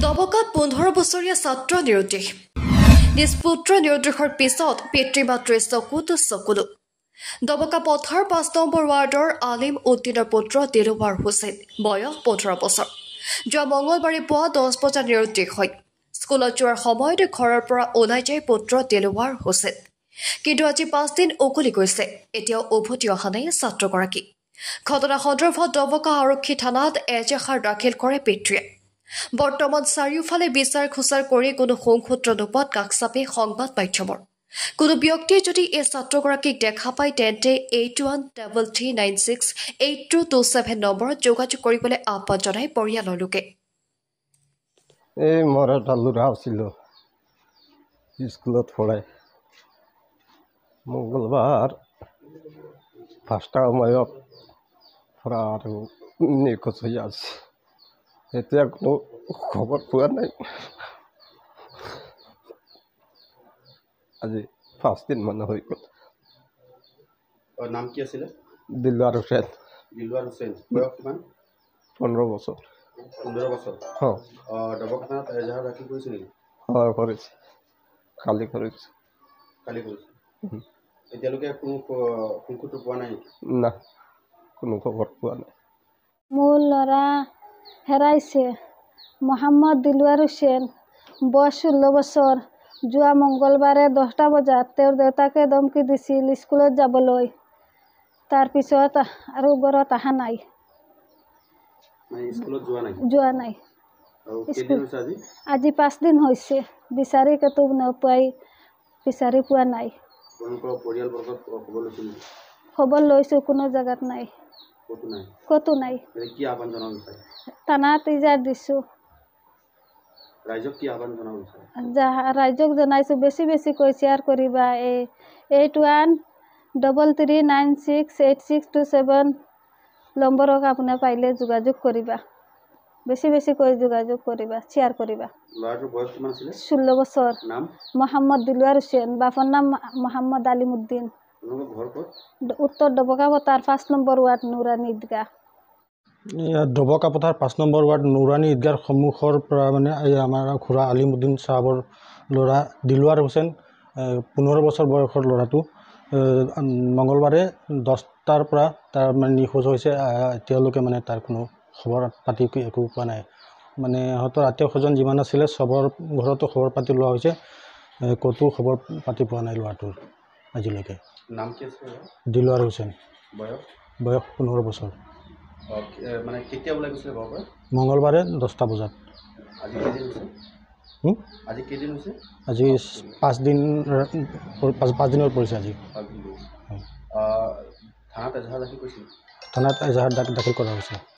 দবকাত 15 বছৰীয়া ছাত্ৰ নিৰুদ্দেশ নিজ পুত্ৰ নিৰুদ্দেশৰ পিছত পিতৃ মাতৃৰ চকুলো দবকা পথাৰ 5 নম্বৰ ৱাৰ্ডৰ আলিম উদ্দিনৰ পুত্ৰ দিলৱাৰ হুছেইন বয়স 15 বছৰ যোৱা মঙলবাৰে পুৱা 10 বজাত নিৰুদ্দেশ হয় স্কুলত যোৱাৰ সময়ত ঘৰৰ পৰা ওলাই যায় পুত্ৰ দিলৱাৰ হুছেইন কিন্তু আজি 5 দিন উকলি গৈছে এতিয়াও উভতি অহা নাই ছাত্ৰগৰাকী ঘটনা সন্দৰ্ভত দবকা আৰক্ষী থানাত এজাহাৰ দাখিল কৰে পিতৃয়ে বৰ্তমান চাৰিওফালে বিচাৰ খুচাৰ কৰি কোনো সংসূত্ৰ নোপোৱাত কাকচাপে সংবাদ মাধ্যমৰ কোনো ব্যক্তিয়ে যদি এই ছাত্ৰগৰাকীক দেখা পায় তেন্তে 8133968227 নম্বৰত যোগাযোগ কৰিবলৈ আহ্বান জনায় পৰিয়ালৰ লোকে এই মোৰ এটা ল'ৰা আছিল স্কুলত পঢ়ায় মঙ্গলবাৰ 5টা সময়ত পৰা আৰু নিখোজ হৈ আছে এতিয়া কোনো খবৰ পোৱা নাই আজি 5 দিন মান হৈ গ'ল নাম কি আছিল দিলৱাৰ হুছেইন বয়স কিমান 15 বছৰ 15 বছৰ দবকা থানাত এজাহাৰ দাখিল কৰিছে নেকি হয় কৰিছে কালি কৰিছে এতিয়ালৈকে কোনো সংসূত্ৰ পোৱা নাই না কোনো খবৰ পোৱা নাই মোৰ ল'ৰা হেৰাইছে মোহাম্মদ দিলৱাৰ হুছেইন বয়স 16 বছৰ যোৱা মঙ্গলবাৰে 10টা বজাত তেওঁৰ দেউতাকে ধমকি দিছিল স্কুলত যাবলৈ তাৰপিছত আৰু ঘৰত অহা নাই স্কুলত যোৱা নাই আজি 5 দিন হৈছে বিচাৰি কতো নোপাই বিচাৰি পোৱা নাই খবৰ লৈছোঁ কোনো জেগাত নাই কতো নাই কি আহ্বান জনাব বিচাৰে থানাত ইজাৰ দিছোঁ ৰাইজক কি আহ্বান জনাব বিচাৰে ৰাইজক জনাইছোঁ বেছি কৈ শ্বেয়াৰ কৰিবা 8133968627 নম্বৰক আপোনাৰ পাৰিলে যোগাযোগ কৰিবা বেছি কৈ যোগাযোগ কৰিবা শ্বেয়াৰ কৰিবা ল'ৰাটোৰ বয়স কিমান আছিল 16 বছৰ নাম মোহাম্মদ দিলৱাৰ হুছেইন বাপৰ নাম মোহাম্মদ আলিম উদ্দিন ঘৰ ক'ত উত্তৰ দবকা পথাৰ 5 নম্বৰ ৱাৰ্ড নুৰানী ঈদগাহ দবকা পথাৰ 5 নম্বৰ ৱাৰ্ড নুৰানী ঈদগাহৰ সন্মুখৰ পৰা মানে আমাৰ খুৰা আলিম উদ্দিন চাহাবৰ ল'ৰা দিলৱাৰ হুছেইন 15 বছৰ বয়সৰ ল'ৰাটো মঙ্গলবাৰে 10টাৰ পৰা তাৰ মানে নিখোজ হৈছে এতিয়ালৈকে মানে তাৰ কোনো খবৰ পাতি একো পোৱা নাই মানে হয়তো আত্মীয় স্বজন যিমান আছিলে চবৰ ঘৰতো খবৰ পাতি লোৱা হৈছে ক'তো খবৰ পাতি পোৱা নাই ল'ৰাটোৰ আজিলৈকে নাম কি আছিল দিলৱাৰ হুছেইন বয়স 15 বছৰ মানে কেতিয়া ওলাই গৈছিলে ঘৰৰ পৰা মঙ্গলবাৰে 10টা বজাত আজি কেইদিন হৈছে আজি 5 দিনৰ পৰিছে আজি থানাত এজাহাৰ দাখিল কৰিছিল থানাত এজাহাৰ দাখিল কৰা হৈছে